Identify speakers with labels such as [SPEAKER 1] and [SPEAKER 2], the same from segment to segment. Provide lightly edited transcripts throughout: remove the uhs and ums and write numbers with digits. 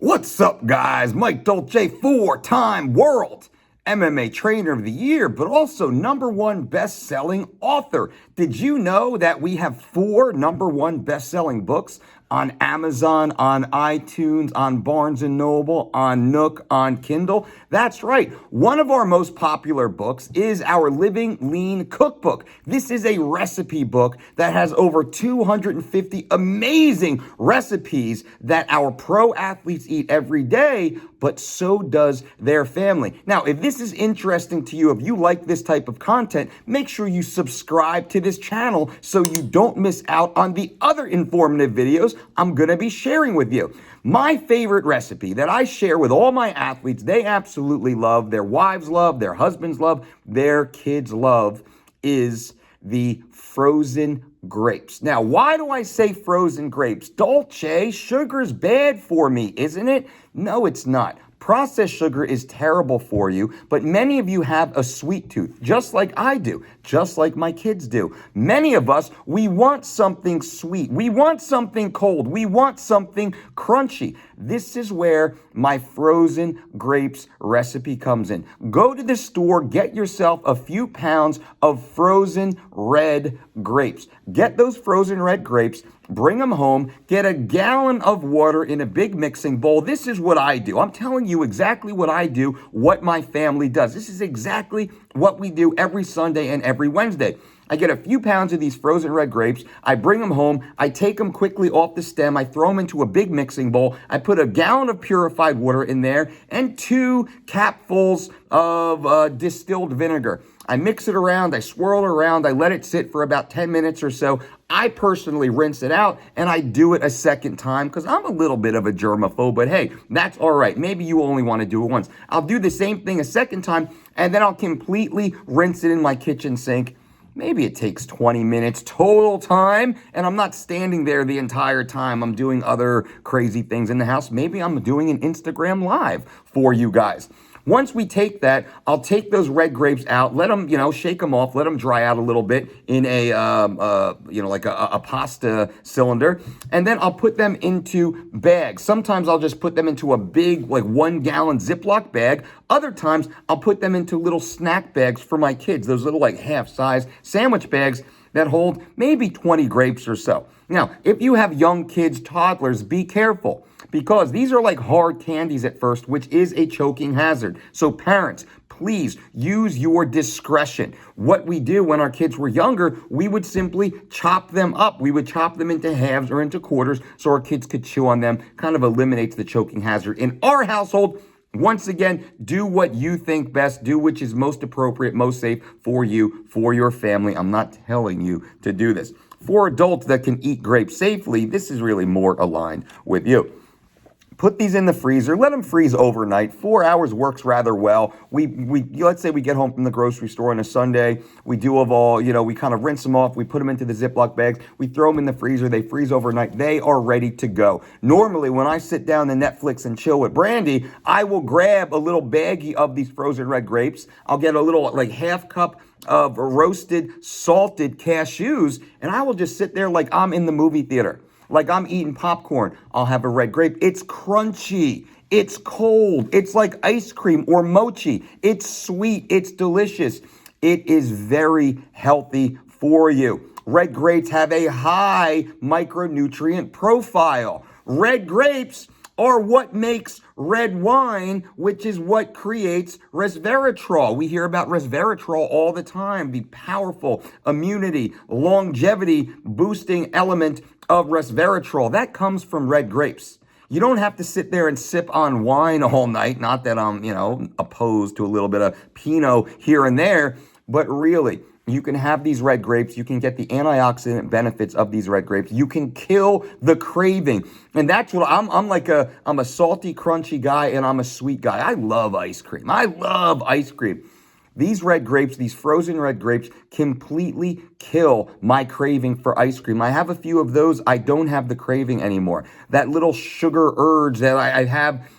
[SPEAKER 1] What's up, guys? Mike Dolce, four-time world MMA trainer of the year, but also #1 best-selling author. Did you know that we have 4 #1 best-selling books on Amazon, on iTunes, on Barnes & Noble, on Nook, on Kindle? That's right. One of our most popular books is our Living Lean Cookbook. This is a recipe book that has over 250 amazing recipes that our pro athletes eat every day, but so does their family. Now, if this is interesting to you, if you like this type of content, make sure you subscribe to this channel so you don't miss out on the other informative videos I'm going to be sharing with you. My favorite recipe that I share with all my athletes, they absolutely love, their wives love, their husbands love, their kids love, is the frozen grapes. Now, why do I say frozen grapes? Dolce, sugar's bad for me, isn't it? No, it's not. Processed sugar is terrible for you, but many of you have a sweet tooth, just like I do, just like my kids do. Many of us, we want something sweet. We want something cold. We want something crunchy. This is where my frozen grapes recipe comes in. Go to the store, get yourself a few pounds of frozen red grapes. Get those frozen red grapes, bring them home, get a gallon of water in a big mixing bowl. This is what I do. I'm telling you exactly what I do, what my family does. This is exactly what we do every Sunday and every Wednesday. I get a few pounds of these frozen red grapes. I bring them home. I take them quickly off the stem. I throw them into a big mixing bowl. I put a gallon of purified water in there and 2 capfuls of distilled vinegar. I mix it around, I swirl it around, I let it sit for about 10 minutes or so. I personally rinse it out, and I do it a second time because I'm a little bit of a germaphobe, but hey, that's all right. Maybe you only want to do it once. I'll do the same thing a second time, and then I'll completely rinse it in my kitchen sink. Maybe it takes 20 minutes total time, and I'm not standing there the entire time. I'm doing other crazy things in the house. Maybe I'm doing an Instagram Live for you guys. Once we take that, I'll take those red grapes out, let them, shake them off, let them dry out a little bit in a, like a pasta cylinder. And then I'll put them into bags. Sometimes I'll just put them into a big, 1-gallon Ziploc bag. Other times I'll put them into little snack bags for my kids, those little half-size sandwich bags that hold maybe 20 grapes or so. Now, if you have young kids, toddlers, be careful, because these are like hard candies at first, which is a choking hazard. So parents, please use your discretion. What we do when our kids were younger, we would simply chop them up. We would chop them into halves or into quarters so our kids could chew on them. Kind of eliminates the choking hazard. In our household, once again, do what you think best. Do which is most appropriate, most safe for you, for your family. I'm not telling you to do this. For adults that can eat grapes safely, this is really more aligned with you. Put these in the freezer. Let them freeze overnight. 4 hours works rather well. Let's say we get home from the grocery store on a Sunday. We do we kind of rinse them off. We put them into the Ziploc bags. We throw them in the freezer. They freeze overnight. They are ready to go. Normally, when I sit down to Netflix and chill with Brandy, I will grab a little baggie of these frozen red grapes. I'll get a little half cup of roasted, salted cashews, and I will just sit there like I'm in the movie theater. Like I'm eating popcorn. I'll have a red grape. It's crunchy. It's cold. It's like ice cream or mochi. It's sweet. It's delicious. It is very healthy for you. Red grapes have a high micronutrient profile. Red grapes are what makes red wine, which is what creates resveratrol. We hear about resveratrol all the time, the powerful immunity, longevity boosting element of resveratrol. That comes from red grapes. You don't have to sit there and sip on wine all night. Not that I'm, opposed to a little bit of Pinot here and there, but really, you can have these red grapes. You can get the antioxidant benefits of these red grapes. You can kill the craving. And that's what I'm a salty, crunchy guy, and I'm a sweet guy. I love ice cream. I love ice cream. These red grapes, these frozen red grapes, completely kill my craving for ice cream. I have a few of those. I don't have the craving anymore. That little sugar urge that I have,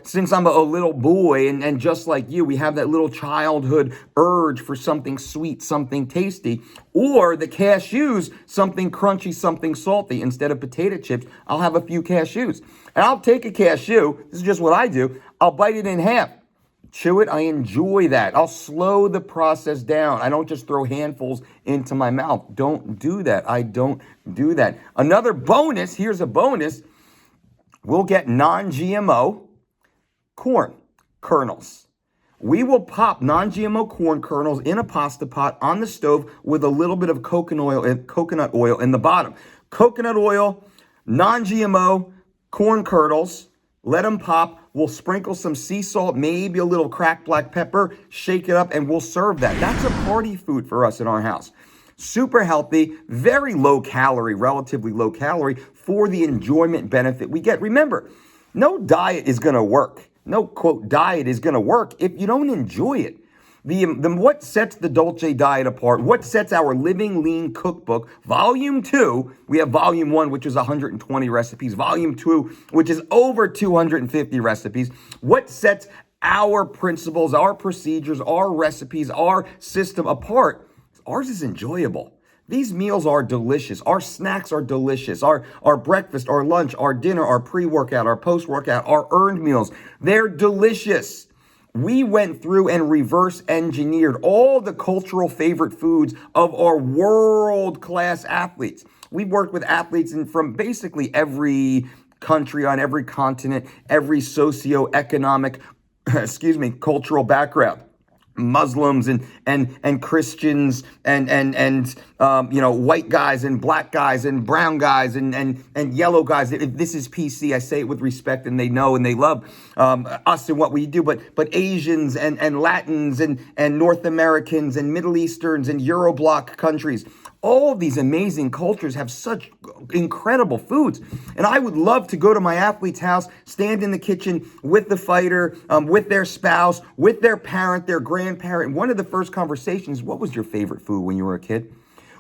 [SPEAKER 1] since I'm a little boy, and just like you, we have that little childhood urge for something sweet, something tasty, or the cashews, something crunchy, something salty. Instead of potato chips, I'll have a few cashews. And I'll take a cashew. This is just what I do. I'll bite it in half. Chew it. I enjoy that. I'll slow the process down. I don't just throw handfuls into my mouth. Don't do that. I don't do that. Another bonus, here's a bonus. We'll get non-GMO corn kernels. We will pop non-GMO corn kernels in a pasta pot on the stove with a little bit of coconut oil in the bottom. Coconut oil, non-GMO corn kernels. Let them pop. We'll sprinkle some sea salt, maybe a little cracked black pepper, shake it up, and we'll serve that. That's a party food for us in our house. Super healthy, very low calorie, relatively low calorie for the enjoyment benefit we get. Remember, no diet is going to work. No, quote, diet is going to work if you don't enjoy it. What sets the Dolce Diet apart, what sets our Living Lean Cookbook, Volume 2, we have Volume 1, which is 120 recipes, Volume 2, which is over 250 recipes. What sets our principles, our procedures, our recipes, our system apart? Ours is enjoyable. These meals are delicious. Our snacks are delicious. Our breakfast, our lunch, our dinner, our pre-workout, our post-workout, our earned meals, they're delicious. We went through and reverse engineered all the cultural favorite foods of our world-class athletes. We worked with athletes from basically every country, on every continent, every socioeconomic, cultural background. Muslims and Christians and white guys and black guys and brown guys and yellow guys. This is PC. I say it with respect, and they know and they love us and what we do. But Asians and Latins and North Americans and Middle Easterns and Eurobloc countries. All of these amazing cultures have such incredible foods. And I would love to go to my athlete's house, stand in the kitchen with the fighter, with their spouse, with their parent, their grandparent. And one of the first conversations, what was your favorite food when you were a kid?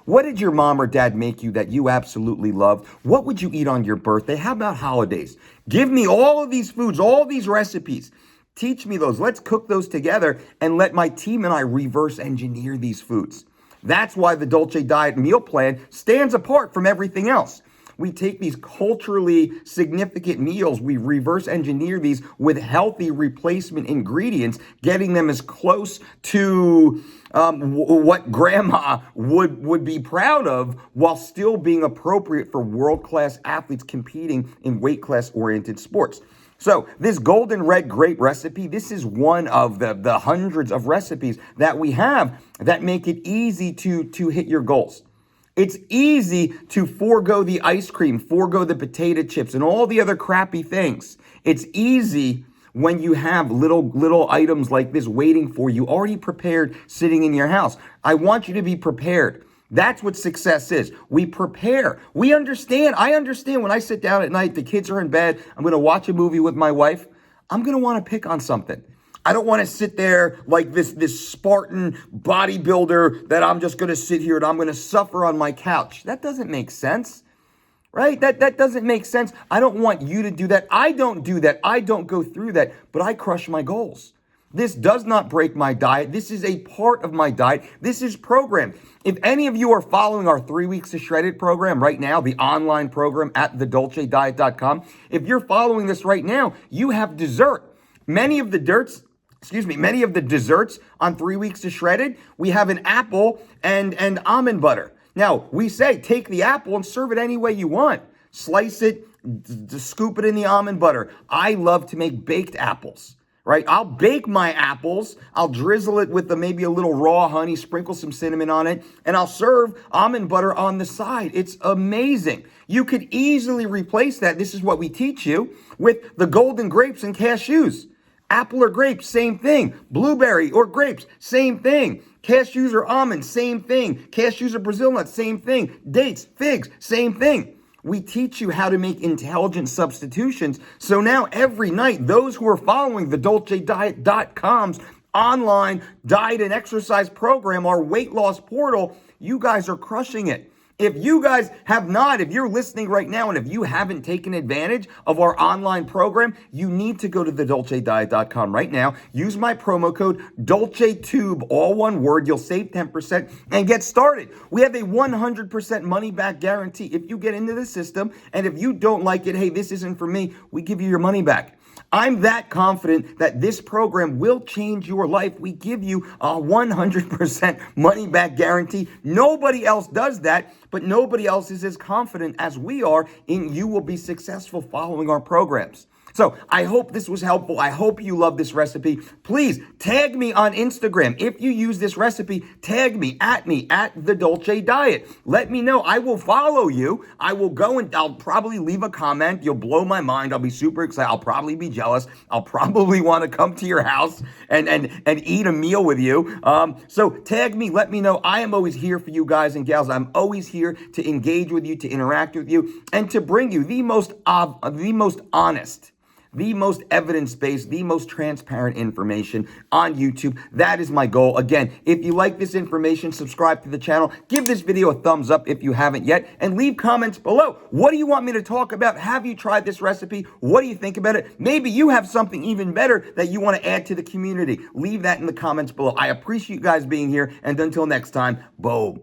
[SPEAKER 1] What did your mom or dad make you that you absolutely loved? What would you eat on your birthday? How about holidays? Give me all of these foods, all these recipes. Teach me those. Let's cook those together and let my team and I reverse engineer these foods. That's why the Dolce Diet meal plan stands apart from everything else. We take these culturally significant meals, we reverse engineer these with healthy replacement ingredients, getting them as close to what grandma would be proud of while still being appropriate for world-class athletes competing in weight class-oriented sports. So this golden red grape recipe, this is one of the hundreds of recipes that we have that make it easy to hit your goals. It's easy to forego the ice cream, forego the potato chips, and all the other crappy things. It's easy when you have little items like this waiting for you, already prepared, sitting in your house. I want you to be prepared. That's what success is. We prepare. We understand. I understand when I sit down at night, the kids are in bed, I'm going to watch a movie with my wife. I'm going to want to pick on something. I don't want to sit there like this Spartan bodybuilder that I'm just going to sit here and I'm going to suffer on my couch. That doesn't make sense, right? That doesn't make sense. I don't want you to do that. I don't do that. I don't go through that, but I crush my goals. This does not break my diet. This is a part of my diet. This is programmed. If any of you are following our 3 Weeks to Shredded program right now, the online program at thedolcediet.com, if you're following this right now, you have dessert. Many of the desserts on 3 Weeks to Shredded, we have an apple and almond butter. Now, we say take the apple and serve it any way you want. Slice it, scoop it in the almond butter. I love to make baked apples. Right? I'll bake my apples. I'll drizzle it with maybe a little raw honey, sprinkle some cinnamon on it, and I'll serve almond butter on the side. It's amazing. You could easily replace that. This is what we teach you with the golden grapes and cashews. Apple or grapes, same thing. Blueberry or grapes, same thing. Cashews or almonds, same thing. Cashews or Brazil nuts, same thing. Dates, figs, same thing. We teach you how to make intelligent substitutions. So now every night, those who are following the DolceDiet.com's online diet and exercise program, our weight loss portal, you guys are crushing it. If you guys have not, if you're listening right now and if you haven't taken advantage of our online program, you need to go to thedolcediet.com right now. Use my promo code DolceTube, all one word. You'll save 10% and get started. We have a 100% money back guarantee. If you get into the system and if you don't like it, hey, this isn't for me, we give you your money back. I'm that confident that this program will change your life. We give you a 100% money back guarantee. Nobody else does that, but nobody else is as confident as we are in you will be successful following our programs. So I hope this was helpful. I hope you love this recipe. Please tag me on Instagram. If you use this recipe, tag me at the Dolce Diet. Let me know. I will follow you. I will go and I'll probably leave a comment. You'll blow my mind. I'll be super excited. I'll probably be jealous. I'll probably want to come to your house and eat a meal with you. So tag me. Let me know. I am always here for you guys and gals. I'm always here to engage with you, to interact with you, and to bring you the most honest, the most evidence-based, the most transparent information on YouTube. That is my goal. Again, if you like this information, subscribe to the channel. Give this video a thumbs up if you haven't yet, and leave comments below. What do you want me to talk about? Have you tried this recipe? What do you think about it? Maybe you have something even better that you want to add to the community. Leave that in the comments below. I appreciate you guys being here, and until next time, boom.